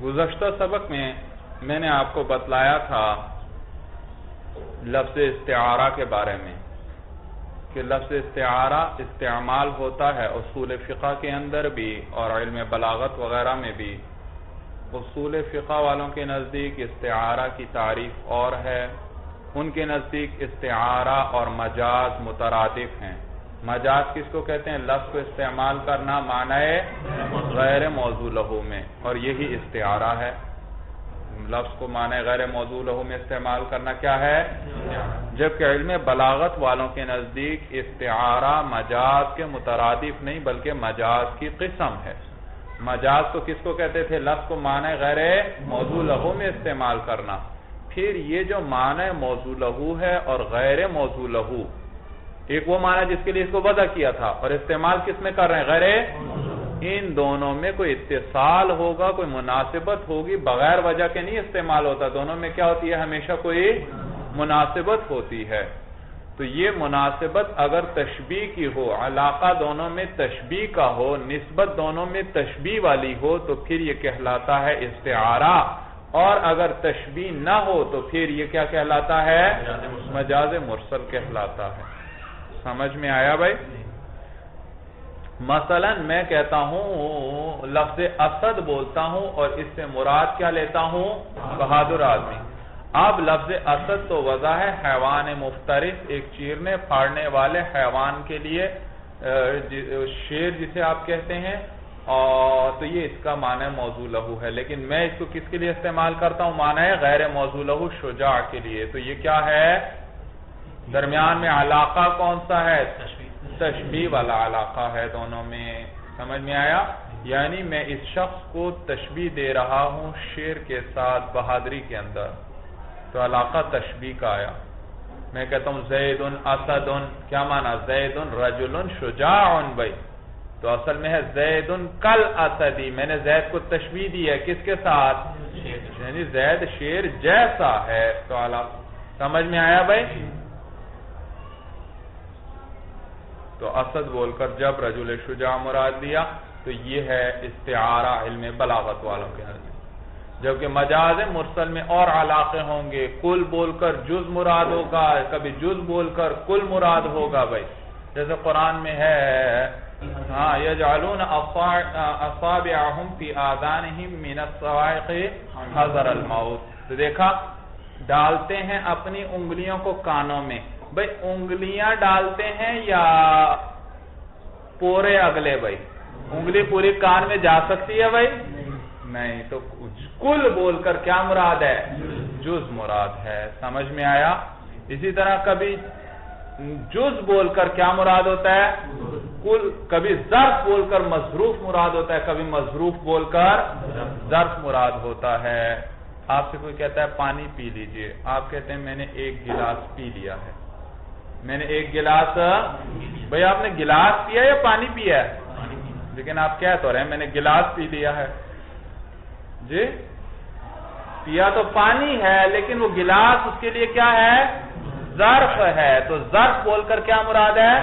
گزشتہ سبق میں نے آپ کو بتلایا تھا لفظ استعارہ کے بارے میں کہ لفظ استعارہ استعمال ہوتا ہے اصول فقہ کے اندر بھی اور علم بلاغت وغیرہ میں بھی۔ اصول فقہ والوں کے نزدیک استعارہ کی تعریف اور ہے، ان کے نزدیک استعارہ اور مجاز مترادف ہیں۔ مجاز کس کو کہتے ہیں؟ لفظ کو استعمال کرنا معنی غیر موضوع لہو میں، اور یہی استعارہ ہے۔ لفظ کو معنی غیر موضوع لہو میں استعمال کرنا کیا ہے؟ جبکہ علم بلاغت والوں کے نزدیک استعارہ مجاز کے مترادف نہیں بلکہ مجاز کی قسم ہے۔ مجاز کو کس کو کہتے تھے؟ لفظ کو معنی غیر موضوع لہو میں استعمال کرنا۔ پھر یہ جو معنی موضوع لہو ہے اور غیر موضوع لہو، ایک وہ معنی جس کے لیے اس کو وضع کیا تھا اور استعمال کس میں کر رہے ہیں؟ غیر، ان دونوں میں کوئی اتصال ہوگا، کوئی مناسبت ہوگی، بغیر وجہ کے نہیں استعمال ہوتا، دونوں میں کیا ہوتی ہے؟ ہمیشہ کوئی مناسبت ہوتی ہے۔ تو یہ مناسبت اگر تشبیہ کی ہو، علاقہ دونوں میں تشبیہ کا ہو، نسبت دونوں میں تشبیہ والی ہو تو پھر یہ کہلاتا ہے استعارہ، اور اگر تشبیہ نہ ہو تو پھر یہ کیا کہلاتا ہے؟ مجاز مرسل کہلاتا ہے۔ سمجھ میں آیا بھائی؟ مثلا میں کہتا ہوں لفظ اسد بولتا ہوں اور اس سے مراد کیا لیتا ہوں؟ بہادر آدمی۔ اب لفظ اسد تو وضع ہے حیوان مفترس، ایک چیرنے پھاڑنے والے حیوان کے لیے، شیر جسے آپ کہتے ہیں، اور تو یہ اس کا معنی موضوع لہو ہے، لیکن میں اس کو کس کے لیے استعمال کرتا ہوں؟ معنی غیر موضوع لہو شجاع کے لیے۔ تو یہ کیا ہے؟ درمیان میں علاقہ کون سا ہے؟ تشبیہ والا علاقہ ہے دونوں میں۔ سمجھ میں آیا؟ یعنی میں اس شخص کو تشبیہ دے رہا ہوں شیر کے ساتھ بہادری کے اندر، تو علاقہ تشبیہ کا آیا۔ میں کہتا ہوں زید اسد، کیا معنی؟ زید رجل شجاع بھائی، تو اصل میں ہے زید کل اسدی، میں نے زید کو تشبیہ دی ہے کس کے ساتھ؟ یعنی زید شیر جیسا ہے، تو علاقہ سمجھ میں آیا بھائی؟ تو اسد بول کر جب رجل شجاع مراد دیا تو یہ ہے استعارہ علم بلاغت والوں کے نزدیک۔ جبکہ مجاز مرسل میں اور علاقے ہوں گے، کل بول کر جز مراد ہوگا، کبھی جز بول کر کل مراد ہوگا بھائی، جیسے قرآن میں ہے یجعلون اصابعهم فی آذانہم من الصواعق حذر الموت، تو دیکھا ڈالتے ہیں اپنی انگلیوں کو کانوں میں۔ بھئی انگلیاں ڈالتے ہیں یا پورے اگلے؟ بھائی انگلی پوری کان میں جا سکتی ہے بھائی؟ نہیں، تو کل بول کر کیا مراد ہے؟ جز مراد ہے۔ سمجھ میں آیا؟ اسی طرح کبھی جز بول کر کیا مراد ہوتا ہے؟ کل۔ کبھی ظرف بول کر مظروف مراد ہوتا ہے، کبھی مظروف بول کر ظرف مراد ہوتا ہے۔ آپ سے کوئی کہتا ہے پانی پی لیجئے، آپ کہتے ہیں میں نے ایک گلاس پی لیا ہے، میں نے ایک گلاس، بھئی آپ نے گلاس پیا یا پانی پیا ہے؟ لیکن آپ کہہ تو رہے ہیں میں نے گلاس پی لیا ہے، جی پیا تو پانی ہے لیکن وہ گلاس اس کے لیے کیا ہے؟ ظرف ہے، تو ظرف بول کر کیا مراد ہے؟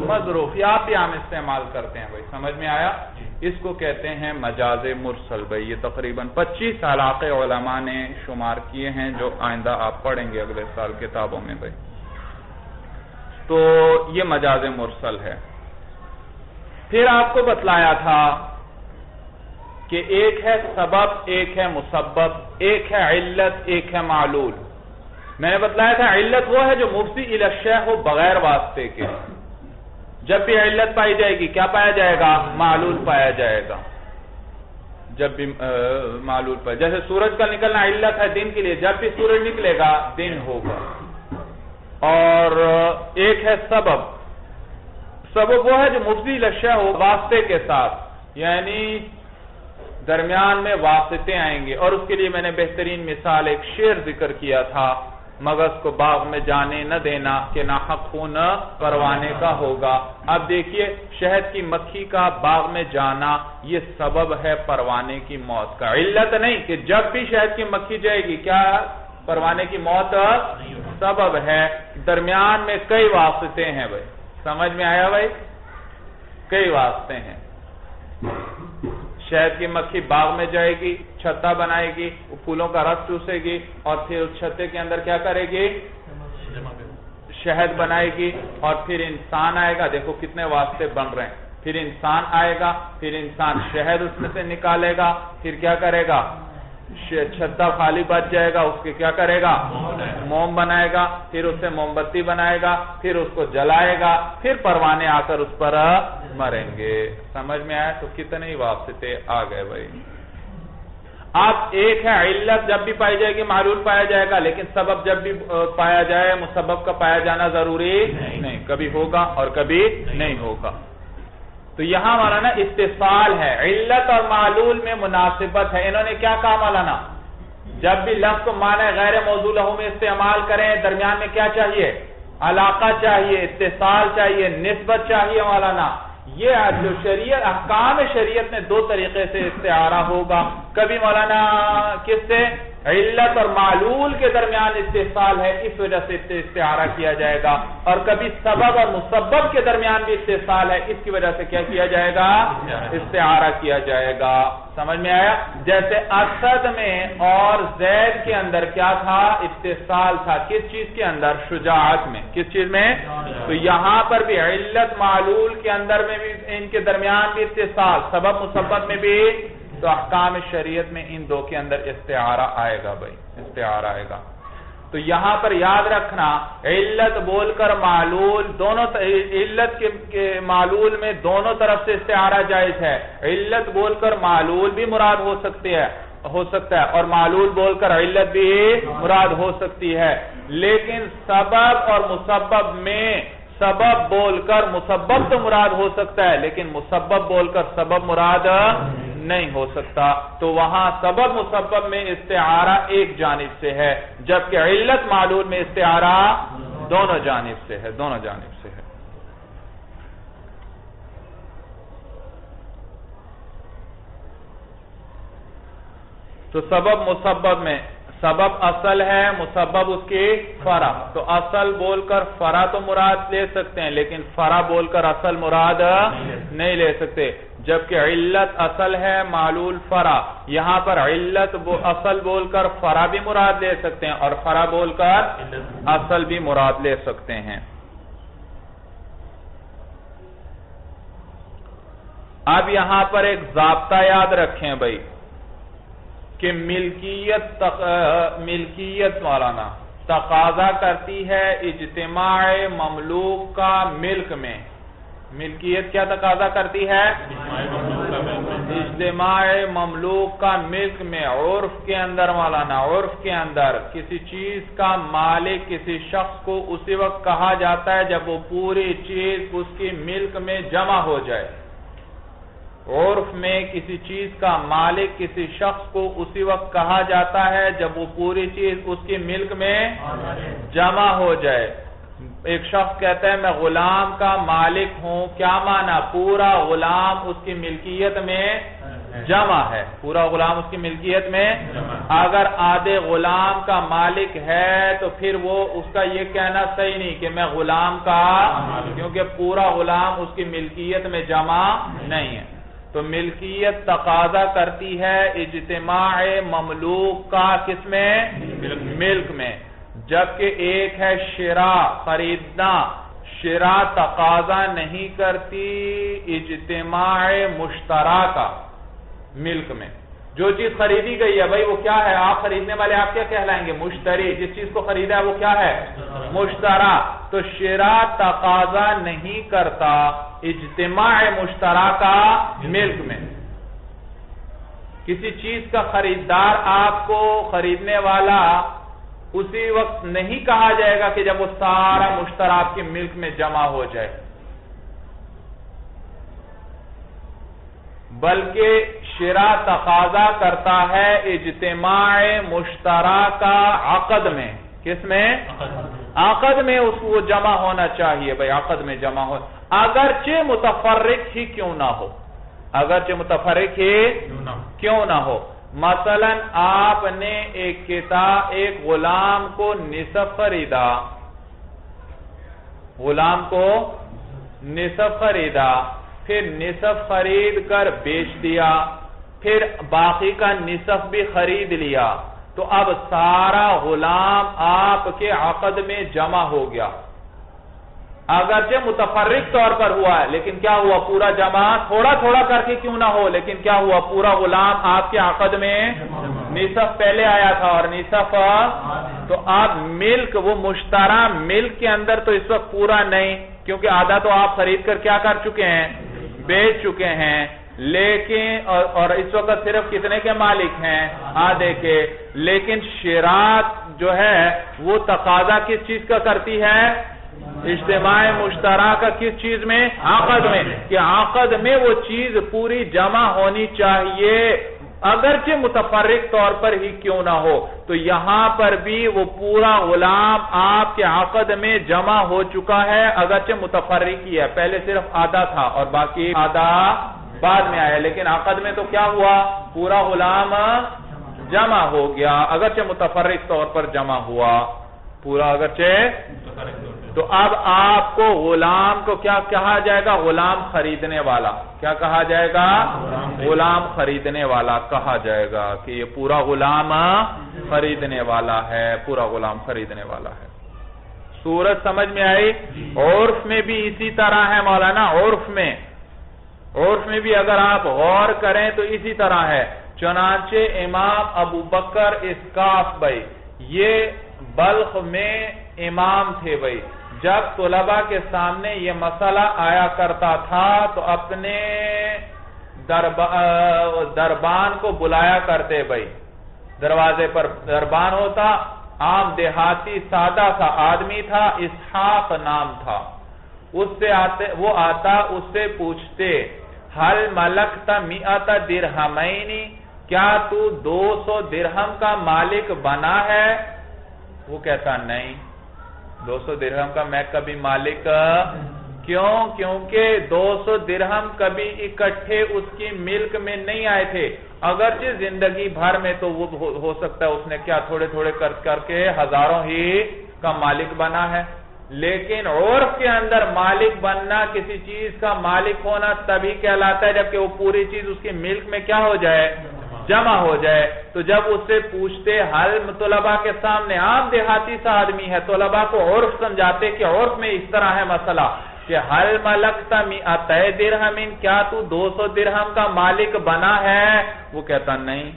مظروف۔ یہ آپ بھی عام استعمال کرتے ہیں بھائی، سمجھ میں آیا؟ اس کو کہتے ہیں مجاز مرسل بھائی۔ یہ تقریباً 25 علاقے علماء نے شمار کیے ہیں جو آئندہ آپ پڑھیں گے اگلے سال کتابوں میں بھائی۔ تو یہ مجاز مرسل ہے۔ پھر آپ کو بتلایا تھا کہ ایک ہے سبب، ایک ہے مسبب، ایک ہے علت، ایک ہے معلول۔ میں نے بتلایا تھا علت وہ ہے جو مفضی الی الشیء ہو بغیر واسطے کے، جب بھی علت پائی جائے گی کیا پایا جائے گا؟ معلول پایا جائے گا۔ جب بھی معلول پایا، جیسے سورج کا نکلنا علت ہے دن کے لیے، جب بھی سورج نکلے گا دن ہوگا۔ اور ایک ہے سبب، سبب وہ ہے جو مفضی الی الشیء ہو واسطے کے ساتھ، یعنی درمیان میں واسطے آئیں گے، اور اس کے لیے میں نے بہترین مثال ایک شعر ذکر کیا تھا، مغز کو باغ میں جانے نہ دینا کہ ناحق خون پروانے کا ہوگا۔ اب دیکھیے شہد کی مکھی کا باغ میں جانا یہ سبب ہے پروانے کی موت کا، علت نہیں کہ جب بھی شہد کی مکھی جائے گی کیا پروانے کی موت سبب ہے۔ درمیان میں کئی واسطے ہیں بھائی، سمجھ میں آیا بھائی؟ کئی واسطے ہیں۔ شہد کی مکھی باغ میں جائے گی، چھتا بنائے گی، پھولوں کا رس چوسے گی، اور پھر اس چھتے کے اندر کیا کرے گی؟ شہد بنائے گی، اور پھر انسان آئے گا، دیکھو کتنے واسطے بن رہے ہیں، پھر انسان آئے گا، پھر انسان شہد اس میں سے نکالے گا، پھر کیا کرے گا؟ چھتا خالی بچ جائے گا، اس کے کیا کرے گا؟ موم بنائے گا، پھر اس سے موم بتی بنائے گا، پھر اس کو جلائے گا، پھر پروانے آ کر اس پر مریں گے۔ سمجھ میں آیا؟ تو کتنے ہی واسطے آ گئے بھائی۔ اب ایک ہے علت جب بھی پائی جائے گی معلول پایا جائے گا، لیکن سبب جب بھی پایا جائے مسبب کا پایا جانا ضروری نہیں، کبھی ہوگا اور کبھی نہیں ہوگا۔ تو یہاں مولانا اتصال ہے، علت اور معلول میں مناسبت ہے۔ انہوں نے کیا کہا مولانا؟ جب بھی لفظ کو معنی غیر موضوع لہو میں استعمال کریں، درمیان میں کیا چاہیے؟ علاقہ چاہیے، اتصال چاہیے، نسبت چاہیے مولانا۔ یہ جو شریعت احکام شریعت میں دو طریقے سے استعارہ ہوگا، کبھی مولانا کس سے؟ علت اور معلول کے درمیان اتصال ہے، اس وجہ سے استعارہ کیا جائے گا، اور کبھی سبب اور مسبب کے درمیان بھی اتصال ہے، اس کی وجہ سے کیا کیا جائے گا؟ استعارہ کیا جائے گا۔ سمجھ میں آیا؟ جیسے اسد میں اور زید کے اندر کیا تھا؟ اتصال تھا، کس چیز کے اندر؟ شجاعت میں۔ کس چیز میں؟ تو یہاں پر بھی علت معلول کے اندر میں بھی ان کے درمیان بھی اتصال، سبب مسبب میں بھی، تو احکام شریعت میں ان دو کے اندر استعارہ آئے گا بھائی، استعارہ آئے گا۔ تو یہاں پر یاد رکھنا، علت بول کر معلول دونوں، علت کے معلول میں دونوں طرف سے استعارہ جائز ہے۔ علت بول کر معلول بھی مراد ہو سکتا ہے اور معلول بول کر علت بھی مراد ہو سکتی ہے، لیکن سبب اور مسبب میں سبب بول کر مسبب تو مراد ہو سکتا ہے، لیکن مسبب بول کر سبب مراد نہیں ہو سکتا۔ تو وہاں سبب مسبب میں استعارہ ایک جانب سے ہے، جبکہ علت معلول میں استعارہ دونوں جانب سے ہے، دونوں جانب سے ہے۔ تو سبب مسبب میں سبب اصل ہے، مسبب اس کی فرع، تو اصل بول کر فرع تو مراد لے سکتے ہیں، لیکن فرع بول کر اصل مراد نہیں لے سکتے، جبکہ علت اصل ہے، معلول فرع۔ یہاں پر علت اصل بول کر فرع بھی مراد لے سکتے ہیں، اور فرع بول کر اصل بھی مراد لے سکتے ہیں۔ اب یہاں پر ایک ضابطہ یاد رکھیں بھائی، کہ ملکیت مولانا تقاضا کرتی ہے اجتماع مملوک کا ملک میں۔ ملکیت کیا تقاضا کرتی ہے؟ اجتماع مملوک کا ملک میں۔ عرف کے اندر مولانا، عرف کے اندر کسی چیز کا مالک کسی شخص کو اسی وقت کہا جاتا ہے جب وہ پوری چیز اس کی ملک میں جمع ہو جائے۔ عرف میں کسی چیز کا مالک کسی شخص کو اسی وقت کہا جاتا ہے جب وہ پوری چیز اس کی ملک میں جمع ہو جائے۔ ایک شخص کہتا ہے میں غلام کا مالک ہوں، کیا معنی؟ پورا غلام اس کی ملکیت میں جمع ہے، پورا غلام اس کی ملکیت میں۔ اگر آدھے غلام کا مالک ہے تو پھر وہ اس کا یہ کہنا صحیح نہیں کہ میں غلام کا، کیونکہ پورا غلام اس کی ملکیت میں جمع نہیں ہے۔ تو ملکیت تقاضا کرتی ہے اجتماع مملوک کا، کس میں؟ ملک میں۔ جبکہ ایک ہے شراء، خریدنا، شراء تقاضا نہیں کرتی اجتماع مشترا کا ملک میں۔ جو چیز خریدی گئی ہے بھائی وہ کیا ہے؟ آپ خریدنے والے آپ کیا کہلائیں گے؟ مشتری۔ جس چیز کو خریدا ہے وہ کیا ہے؟ مشترا۔ تو شراء تقاضا نہیں کرتا اجتماع مشترا کا ملک میں۔ کسی چیز کا خریدار آپ کو خریدنے والا اسی وقت نہیں کہا جائے گا کہ جب وہ سارا مشترا آپ کے ملک میں جمع ہو جائے، بلکہ شراء تقاضا کرتا ہے اجتماع مشترا کا عقد میں۔ کس میں؟ عقد میں اس کو جمع ہونا چاہیے بھائی، عقد میں جمع ہو، اگرچہ متفرق ہی کیوں نہ ہو، اگرچہ متفرق ہی کیوں نہ ہو۔ مثلا آپ نے ایک غلام کو نصف خریدا، غلام کو نصف خریدا، پھر نصف خرید کر بیچ دیا، پھر باقی کا نصف بھی خرید لیا، تو اب سارا غلام آپ کے عقد میں جمع ہو گیا، اگرچہ متفرق طور پر ہوا ہے، لیکن کیا ہوا؟ پورا جمع، تھوڑا تھوڑا کر کے کیوں نہ ہو، لیکن کیا ہوا؟ پورا غلام آپ کے عقد میں نصف پہلے آیا تھا اور نصف، تو آپ ملک، وہ مشترا ملک کے اندر تو اس وقت پورا نہیں، کیونکہ آدھا تو آپ خرید کر کیا کر چکے ہیں؟ بیچ چکے ہیں، لیکن اور اس وقت صرف کتنے کے مالک ہیں؟ آدھے کے، لیکن شراء جو ہے وہ تقاضا کس چیز کا کرتی ہے؟ اجتماع مشترکہ کس چیز میں؟ عقد میں، کہ عقد میں وہ چیز پوری جمع ہونی چاہیے، اگرچہ متفرق طور پر ہی کیوں نہ ہو۔ تو یہاں پر بھی وہ پورا غلام آپ کے عقد میں جمع ہو چکا ہے، اگرچہ متفرق ہی ہے، پہلے صرف آدھا تھا اور باقی آدھا بعد میں آیا، لیکن عقد میں تو کیا ہوا؟ پورا غلام جمع ہو گیا، اگرچہ متفرق طور پر جمع ہوا پورا، اگرچہ۔ تو اب آپ کو غلام کو کیا کہا جائے گا؟ غلام خریدنے والا۔ کیا کہا جائے گا؟ غلام خریدنے والا کہا جائے گا، کہ یہ پورا غلام خریدنے والا ہے، پورا غلام خریدنے والا ہے۔ صورت سمجھ میں آئی؟ عرف میں بھی اسی طرح ہے مولانا، عرف میں بھی اگر آپ غور کریں تو اسی طرح ہے۔ چنانچہ امام ابو بکر اسکاف بھائی، یہ بلخ میں امام تھے بھائی، جب طلباء کے سامنے یہ مسئلہ آیا کرتا تھا تو اپنے دربان کو بلایا کرتے بھائی، دروازے پر دربان ہوتا، عام دیہاتی سادہ سا آدمی تھا، اسحاق نام تھا، وہ آتا، اس سے پوچھتے حل ملکت 100 درہمین، کیا تو 200 درہم کا مالک بنا ہے؟ وہ کہتا نہیں، 200 درہم کا میں کبھی مالک، کیوں؟ کیونکہ 200 درہم کبھی اکٹھے اس کی ملک میں نہیں آئے تھے، اگرچہ زندگی بھر میں تو وہ ہو سکتا ہے اس نے کیا تھوڑے تھوڑے کر کے ہزاروں ہی کا مالک بنا ہے، لیکن عرف کے اندر مالک بننا، کسی چیز کا مالک ہونا تبھی کہلاتا ہے جبکہ وہ پوری چیز اس کی ملک میں کیا ہو جائے؟ جمع ہو جائے۔ تو جب اس سے پوچھتے، حل طلباء کے سامنے عام دیہاتی سا آدمی ہے، طلباء کو عرف سمجھاتے کہ عرف میں اس طرح ہے مسئلہ کہ حل ملکت 100 درہم، کیا تو 200 درہم کا مالک بنا ہے؟ وہ کہتا نہیں،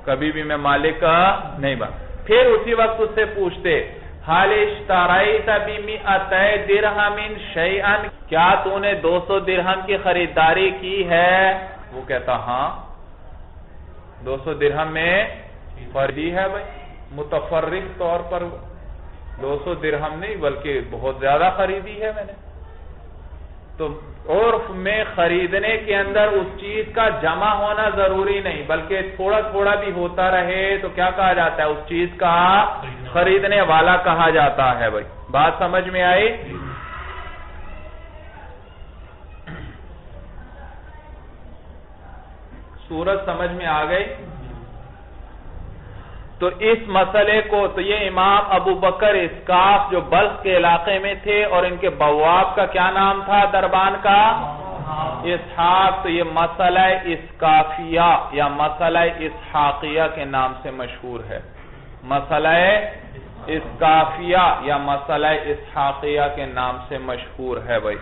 کبھی بھی میں مالک نہیں بنا۔ پھر اسی وقت اس سے پوچھتے، حل اشتریت ب100 درہم شیئا، کیا تو نے 200 درہم کی خریداری کی ہے؟ وہ کہتا ہاں، 200 درہم میں خریدی ہے بھائی، متفرق طور پر 200 درہم نہیں بلکہ بہت زیادہ خریدی ہے میں نے۔ تو عرف میں خریدنے کے اندر اس چیز کا جمع ہونا ضروری نہیں، بلکہ تھوڑا تھوڑا بھی ہوتا رہے تو کیا کہا جاتا ہے؟ اس چیز کا خریدنے والا کہا جاتا ہے بھائی۔ بات سمجھ میں آئی؟ صورت سمجھ میں آ گئی؟ تو اس مسئلے کو، تو یہ امام ابو بکر اسکاف جو بلخ کے علاقے میں تھے، اور ان کے بواب کا کیا نام تھا دربان کا؟ اسحاق۔ تو یہ مسئلہ اسکافیہ یا مسئلہ اسحاقیہ کے نام سے مشہور ہے، مسئلہ اسکافیہ یا مسئلہ اسحاقیہ کے نام سے مشہور ہے بھائی۔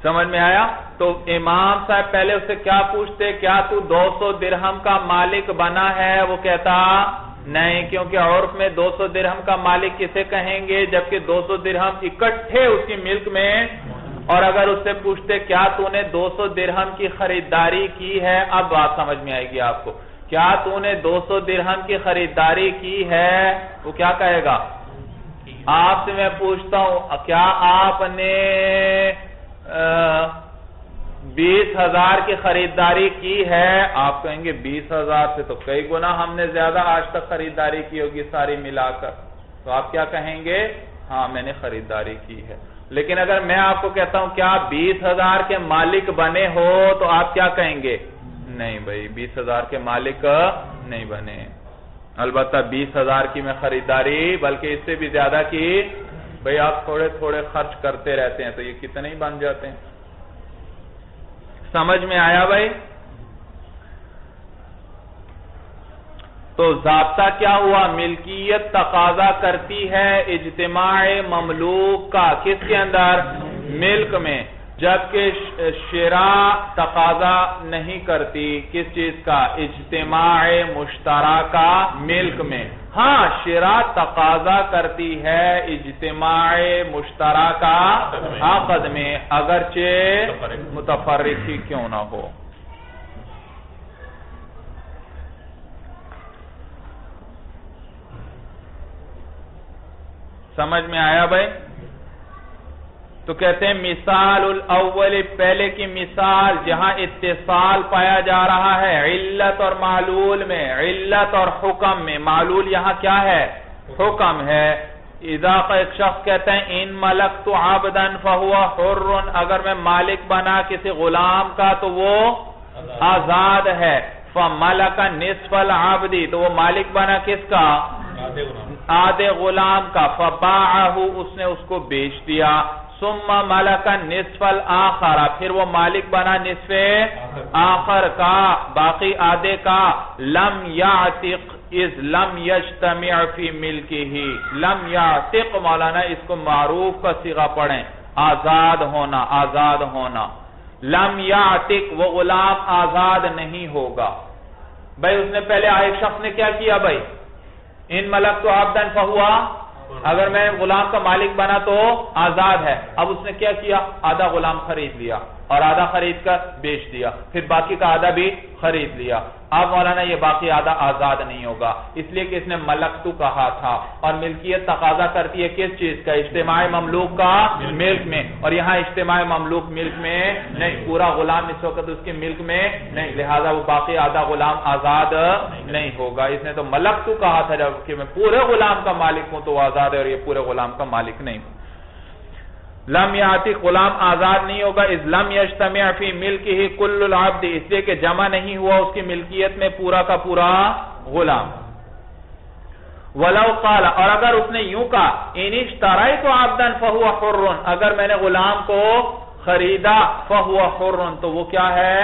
سمجھ میں آیا؟ تو امام صاحب پہلے اس سے کیا پوچھتے، کیا تو 200 درہم کا مالک بنا ہے؟ وہ کہتا نہیں، کیونکہ عرف میں 200 درہم کا مالک کسے کہیں گے جبکہ 200 درہم اکٹھے اس کی ملک میں، اور اگر اس سے پوچھتے کیا تو نے 200 درہم کی خریداری کی ہے؟ اب بات سمجھ میں آئے گی آپ کو، کیا تو نے 200 درہم کی خریداری کی ہے؟ وہ کیا کہے گا؟ آپ سے میں پوچھتا ہوں، کیا آپ نے 20,000 کی خریداری کی ہے؟ آپ کہیں گے 20,000 سے تو کئی گنا ہم نے زیادہ آج تک خریداری کی ہوگی ساری ملا کر، تو آپ کیا کہیں گے؟ ہاں میں نے خریداری کی ہے۔ لیکن اگر میں آپ کو کہتا ہوں کیا 20,000 کے مالک بنے ہو، تو آپ کیا کہیں گے؟ نہیں بھائی 20,000 کے مالک نہیں بنے، البتہ 20,000 کی میں خریداری بلکہ اس سے بھی زیادہ کی، بھئی آپ تھوڑے تھوڑے خرچ کرتے رہتے ہیں تو یہ کتنے ہی بن جاتے ہیں۔ سمجھ میں آیا بھائی؟ تو ضابطہ کیا ہوا؟ ملکیت تقاضا کرتی ہے اجتماع مملوک کا، کس کے اندر؟ ملک میں، جبکہ شراء تقاضا نہیں کرتی کس چیز کا؟ اجتماع مشترکہ ملک میں۔ ہاں شراء تقاضا کرتی ہے اجتماع مشترکہ عقد میں، اگرچہ متفرق ہی کیوں نہ ہو۔ سمجھ میں آیا بھائی؟ تو کہتے ہیں مثال الاول، پہلے کی مثال جہاں اتصال پایا جا رہا ہے علت اور معلول میں، علت اور حکم میں۔ معلول یہاں کیا ہے؟ حکم ہے۔ اذا ایک شخص کہتا ہے ان ملکت عبدا فہو حر، اگر میں مالک بنا کسی غلام کا تو وہ آزاد ہے۔ فملک نصف العبد، تو وہ مالک بنا کس کا؟ آدھے غلام کا۔ فباعہ، اس نے اس کو بیچ دیا۔ ثم ملک نصف الآخر، پھر وہ مالک بنا نصف آخر کا، باقی آدھے کا۔ لم یعتق اذ لم یجتمع فی ملکہ، لم یعتق مولانا اس کو معروف کا صیغہ پڑھیں، آزاد ہونا، آزاد ہونا۔ لم یعتق، وہ غلام آزاد نہیں ہوگا۔ بھائی اس نے پہلے ایک شخص نے کیا کیا بھائی؟ ان ملکت عبدا فہو، اگر میں غلام کا مالک بنا تو آزاد ہے۔ اب اس نے کیا کیا؟ آدھا غلام خرید لیا اور آدھا خرید کر بیچ دیا، پھر باقی کا آدھا بھی خرید لیا۔ اب مولانا یہ باقی آدھا آزاد نہیں ہوگا، اس لیے کہ اس نے ملکتو کہا تھا، اور ملکیت تقاضا کرتی ہے کس چیز کا؟ اجتماع مملوک کا ملک میں، اور یہاں اجتماع مملوک ملک میں نہیں، پورا غلام اس وقت اس کے ملک میں نہیں، لہذا وہ باقی آدھا غلام آزاد نہیں ہوگا۔ اس نے تو ملکتو کہا تھا، جبکہ میں پورے غلام کا مالک ہوں تو وہ آزاد ہے، اور یہ پورے غلام کا مالک نہیں ہوں۔ لم یعتق، غلام آزاد نہیں ہوگا۔ اذ لم یجتمع فی ملکہ کل العبد، اس لیے کہ جمع نہیں ہوا اس کی ملکیت میں پورا کا پورا غلام۔ ولو قال، اور اگر اس نے یوں کہا ان اشتریت عبدا فہو حر، اگر میں نے غلام کو خریدا فہو حر، تو وہ کیا ہے؟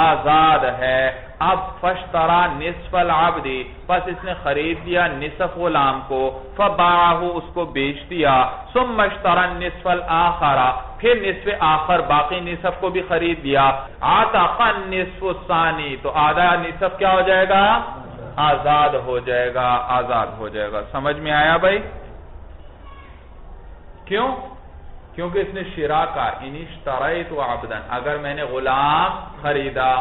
آزاد ہے۔ اب فاشترى نصف العبد، پس اس نے خرید دیا نصف غلام کو۔ فباعہ، اس کو بیچ دیا۔ ثم اشترى النصف الآخر، پھر نصف آخر باقی نصف کو بھی خرید دیا۔ عتق النصف الثانی، تو آدھا نصف کیا ہو جائے گا؟ آزاد ہو جائے گا، آزاد ہو جائے گا۔ سمجھ میں آیا بھائی؟ کیوں؟ کیونکہ اس نے شراء کا، ان اشتریت عبدا، اگر میں نے غلام خریدا۔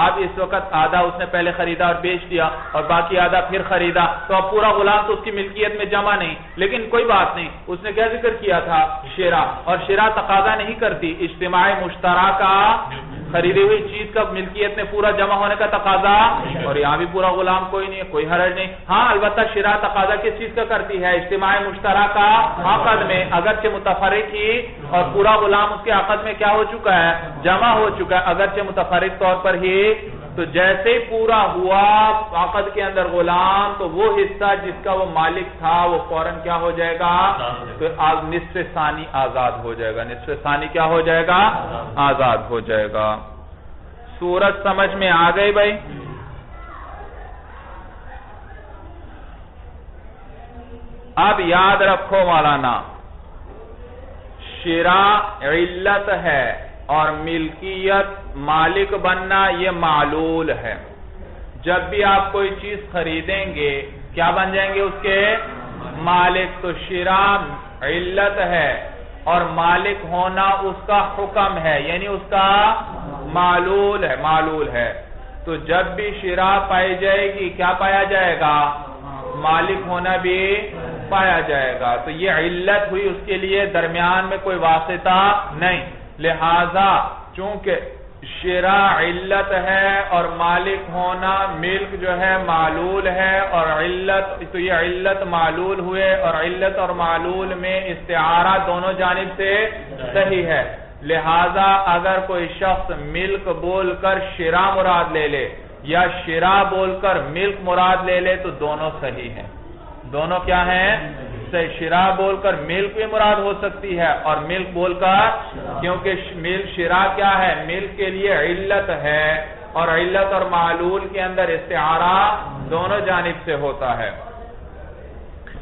اب اس وقت آدھا اس نے پہلے خریدا اور بیچ دیا، اور باقی آدھا پھر خریدا، تو اب پورا غلام تو اس کی ملکیت میں جمع نہیں، لیکن کوئی بات نہیں، اس نے کیا ذکر کیا تھا؟ شراء، اور شراء تقاضا نہیں کرتی اجتماع مشترکہ، خریدی ہوئی چیز کا ملکیت میں پورا جمع ہونے کا تقاضا، اور یہاں بھی پورا غلام کوئی نہیں ہے، کوئی حرج نہیں۔ ہاں البتہ شراء تقاضا کس چیز کا کرتی ہے؟ اجتماع مشترکہ عقد میں، اگرچہ متفرق ہی، اور پورا غلام اس کے عقد میں کیا ہو چکا ہے؟ جمع ہو چکا ہے، اگرچہ متفرق طور پر ہی۔ تو جیسے ہی پورا ہوا عقد کے اندر غلام، تو وہ حصہ جس کا وہ مالک تھا وہ فوراً کیا ہو جائے گا؟ تو نصف ثانی آزاد ہو جائے گا، نصف ثانی کیا ہو جائے گا؟ آزاد ہو جائے گا۔ صورت سمجھ میں آ گئی بھائی؟ اب یاد رکھو مولانا، شراء علت ہے اور ملکیت مالک بننا یہ معلول ہے۔ جب بھی آپ کوئی چیز خریدیں گے کیا بن جائیں گے؟ اس کے مالک۔ تو شراء علت ہے اور مالک ہونا اس کا حکم ہے، یعنی اس کا معلول ہے، معلول ہے۔ تو جب بھی شراء پائی جائے گی کیا پایا جائے گا؟ مالک ہونا بھی پایا جائے گا۔ تو یہ علت ہوئی اس کے لیے، درمیان میں کوئی واسطہ نہیں، لہذا چونکہ شراء علت ہے اور مالک ہونا ملک جو ہے معلول ہے، اور علت تو یہ علت معلول ہوئے، اور علت اور معلول میں استعارہ دونوں جانب سے صحیح ہے، لہذا اگر کوئی شخص ملک بول کر شراء مراد لے لے یا شراء بول کر ملک مراد لے لے تو دونوں صحیح ہیں، دونوں کیا ہیں؟ سے شراء بول کر ملک بھی مراد ہو سکتی ہے اور ملک بول کر، کیونکہ شراء کیا ہے؟ ملک کے لیے علت ہے، اور علت اور معلول کے اندر استعارہ دونوں جانب سے ہوتا ہے۔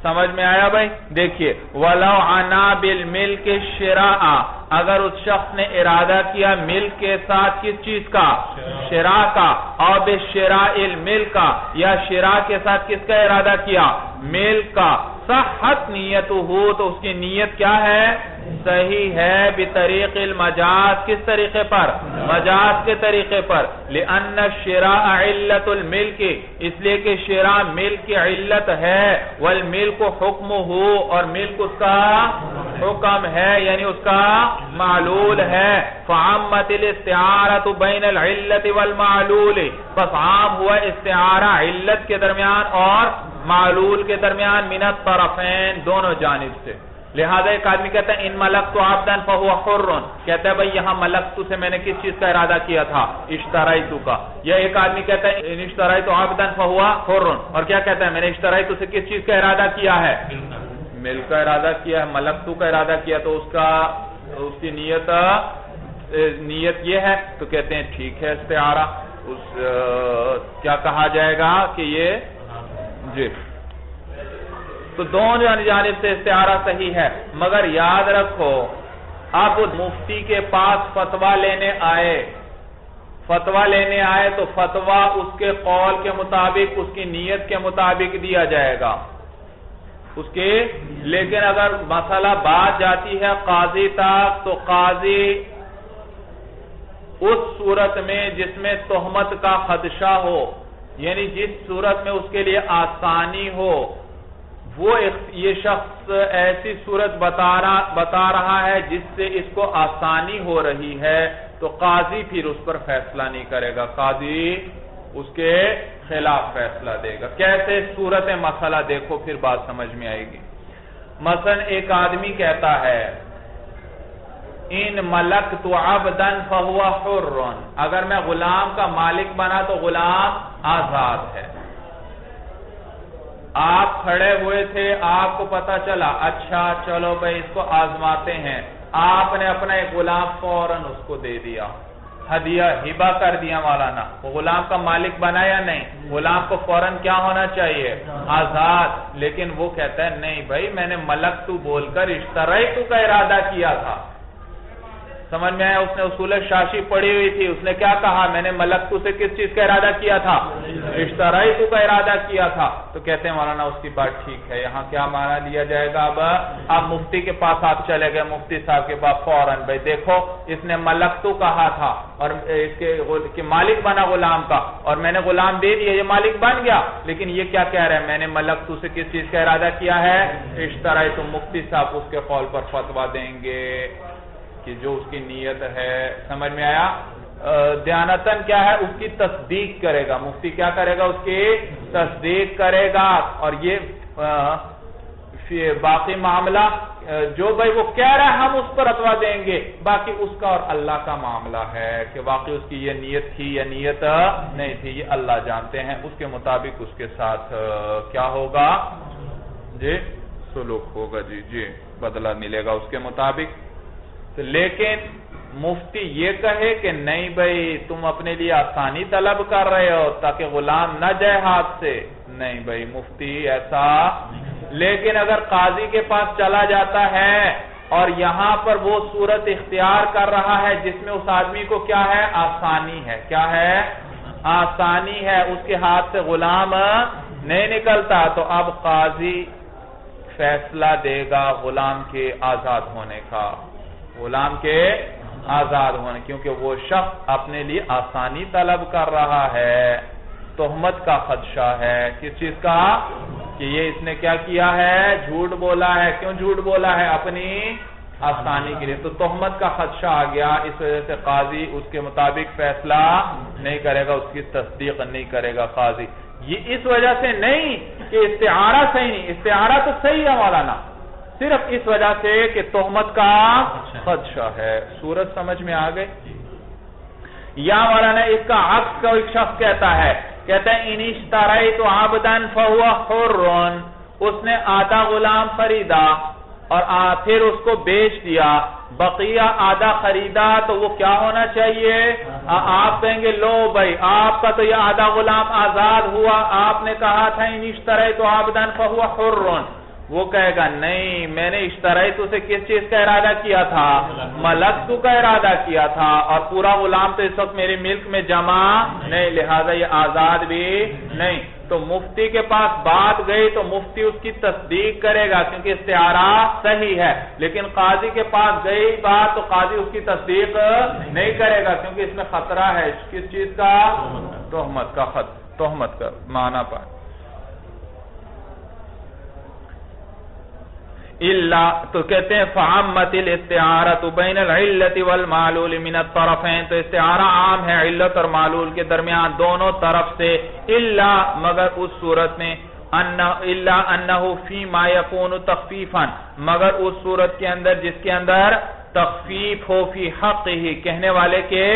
سمجھ میں آیا بھائی؟ دیکھیے وَلَوْ عَنَا بِالْمِلْكِ الشِّرَاءَ، اگر اس شخص نے ارادہ کیا ملک کے ساتھ کس چیز کا؟ شراء کا، اور بِالشِّرَاءِ الْمِلْكَ، یا شراء کے ساتھ کس کا ارادہ کیا؟ ملک کا، صحت نیتہ، تو اس کی نیت کیا ہے؟ صحیح ہے، بطریق المجاز، کس طریقے پر؟ مجاز کے طریقے پر، لأن الشراء علت الملک، اس لیے کہ شراء ملک کی علت ہے، والملک حکمہ، اور ملک اس کا حکم ہے، یعنی اس کا معلول ہے، فعمت الاستعارۃ بین العلت والمعلول، بس عام ہوا استعارہ علت کے درمیان اور معلول کے درمیان، من الطرفین، دونوں جانب سے۔ لہذا ایک آدمی کہتا ہے ان ملکت عبدا فهو حر، کہتا ہے بھئی یہاں ملکت سے میں نے کس چیز کا ارادہ کیا تھا؟ اشتریت کا۔ یا ایک آدمی کہتا ہے ان اشتریت عبدا فهو حر، اور کیا کہتا ہے میں نے اشتریت سے کس چیز کا ارادہ کیا ہے؟ ملک کا ارادہ کیا ہے، ملکت کا ارادہ کیا، تو اس کی نیت یہ ہے، تو کہتے ہیں ٹھیک ہے استعارہ، کیا کہا جائے گا کہ یہ جی، تو دونوں جانب سے استعارہ صحیح ہے، مگر یاد رکھو اب مفتی کے پاس فتویٰ لینے آئے تو فتویٰ اس کے قول کے مطابق، اس کی نیت کے مطابق دیا جائے گا لیکن اگر مسئلہ بات جاتی ہے قاضی تک، تو قاضی اس صورت میں جس میں تہمت کا خدشہ ہو، یعنی جس صورت میں اس کے لیے آسانی ہو، وہ یہ شخص ایسی صورت بتا رہا ہے جس سے اس کو آسانی ہو رہی ہے، تو قاضی پھر اس پر فیصلہ نہیں کرے گا، قاضی اس کے خلاف فیصلہ دے گا۔ کیسے؟ صورت مسئلہ دیکھو پھر بات سمجھ میں آئے گی۔ مثلا ایک آدمی کہتا ہے ان ملکت عبدا فهو حر، اگر میں غلام کا مالک بنا تو غلام آزاد ہے۔ آپ کھڑے ہوئے تھے، آپ کو پتا چلا، اچھا چلو بھئی اس کو آزماتے ہیں، آپ نے اپنا ایک غلام فوراً اس کو دے دیا، ہدیہ ہبہ کر دیا مولانا، وہ غلام کا مالک بنا یا نہیں؟ غلام کو فوراً کیا ہونا چاہیے؟ آزاد۔ لیکن وہ کہتا ہے نہیں بھائی میں نے ملکت بول کر اشتریت کا ارادہ کیا تھا۔ سمجھ میں آیا؟ اس نے اصول شاشی پڑھی ہوئی تھی، اس نے کیا کہا؟ میں نے ملکت سے کس چیز کا ارادہ کیا تھا؟ اشتریت کا ارادہ کیا تھا۔ تو کہتے ہیں مولانا اس کی بات ٹھیک ہے، یہاں کیا مانا لیا جائے گا؟ اب مفتی کے پاس آپ چلے گئے، مفتی صاحب کے پاس فوراً، بھائی دیکھو اس نے ملکت کہا تھا اور اس کے مالک بنا غلام کا، اور میں نے غلام دے دیا، یہ مالک بن گیا، لیکن یہ کیا کہہ رہے ہیں؟ میں نے ملکت سے کس چیز کا ارادہ کیا ہے؟ اشتریت۔ تو مفتی صاحب اس کے قول پر فتویٰ دیں گے کہ جو اس کی نیت ہے، سمجھ میں آیا؟ دیانتاً کیا ہے؟ اس کی تصدیق کرے گا، مفتی کیا کرے گا؟ اس کی تصدیق کرے گا، اور یہ باقی معاملہ جو بھائی وہ کہہ رہا ہے ہم اس پر فتویٰ دیں گے، باقی اس کا اور اللہ کا معاملہ ہے کہ واقعی اس کی یہ نیت تھی یا نیت نہیں تھی، یہ اللہ جانتے ہیں، اس کے مطابق اس کے ساتھ کیا ہوگا؟ جی سلوک ہوگا، جی بدلہ ملے گا اس کے مطابق۔ لیکن مفتی یہ کہے کہ نہیں بھئی تم اپنے لیے آسانی طلب کر رہے ہو تاکہ غلام نہ جائے ہاتھ سے، نہیں بھئی مفتی ایسا۔ لیکن اگر قاضی کے پاس چلا جاتا ہے اور یہاں پر وہ صورت اختیار کر رہا ہے جس میں اس آدمی کو کیا ہے؟ آسانی ہے، کیا ہے؟ آسانی ہے، اس کے ہاتھ سے غلام نہیں نکلتا، تو اب قاضی فیصلہ دے گا غلام کے آزاد ہونے کا، غلام کے آزاد ہونے، کیونکہ وہ شخص اپنے لیے آسانی طلب کر رہا ہے، تہمت کا خدشہ ہے، کس چیز کا؟ کہ یہ اس نے کیا کیا ہے؟ جھوٹ بولا ہے۔ کیوں جھوٹ بولا ہے؟ اپنی آسانی کے لیے، تو تہمت کا خدشہ آ گیا، اس وجہ سے قاضی اس کے مطابق فیصلہ نہیں کرے گا، اس کی تصدیق نہیں کرے گا قاضی۔ یہ اس وجہ سے نہیں کہ استعارہ صحیح نہیں، استعارہ تو صحیح ہے مولانا، صرف اس وجہ سے کہ تہمت کا خدشہ ہے۔ صورت سمجھ میں آ گئی؟ یا مولانا اس کا عکس کا ایک شخص کہتا ہے ان اشتریت عبدا فهو حر، اس نے آدھا غلام خریدا اور پھر اس کو بیچ دیا، بقیہ آدھا خریدا، تو وہ کیا ہونا چاہیے؟ آپ کہیں گے لو بھائی آپ کا تو یہ آدھا غلام آزاد ہوا، آپ نے کہا تھا ان اشتریت عبدا فہو حر، وہ کہے گا نہیں میں نے اشتریت سے کس چیز کا ارادہ کیا تھا؟ ملکت کا ارادہ کیا تھا، اور پورا غلام تو اس وقت میری ملک میں جمع نہیں، لہذا یہ آزاد بھی نہیں۔ تو مفتی کے پاس بات گئی تو مفتی اس کی تصدیق کرے گا کیونکہ استعارہ صحیح ہے، لیکن قاضی کے پاس گئی بات تو قاضی اس کی تصدیق نہیں کرے گا کیونکہ اس میں خطرہ ہے، کس چیز کا؟ تہمت کا، تہمت کا معنی پائے۔ تو کہتے ہیں فعمت الاستعارۃ بین العلت والمعلول من الطرفین، تو استعارہ عام ہے علت اور معلول کے درمیان دونوں طرف سے، الا مگر اس صورت میں الا انہ فیما یکون تخفیفا، مگر اس صورت کے اندر جس کے اندر تخفیف ہو فی حقہ، کہنے والے کے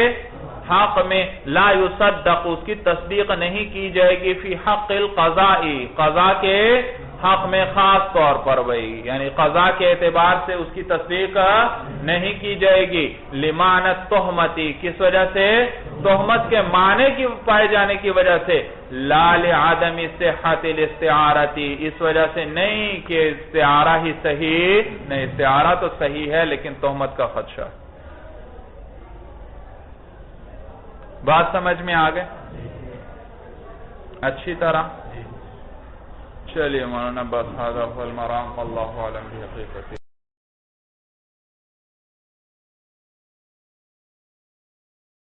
حق میں، لا یصدق اس کی تصدیق نہیں کی جائے گی، فی حق القضاء قضا کے حق میں خاص طور پر وہی، یعنی قضا کے اعتبار سے اس کی تصدیق نہیں کی جائے گی، لمعنت تہمتی، کس وجہ سے؟ تہمت کے معنی کی پائے جانے کی وجہ سے، لا لعدم صحت الاستعارتی، اس وجہ سے نہیں کہ استعارہ ہی صحیح نہیں، استعارہ تو صحیح ہے لیکن تہمت کا خدشہ۔ بات سمجھ میں آ گئے اچھی طرح؟ چلیے مولانا بس هذا هو المرام والله اعلم بحقیقته۔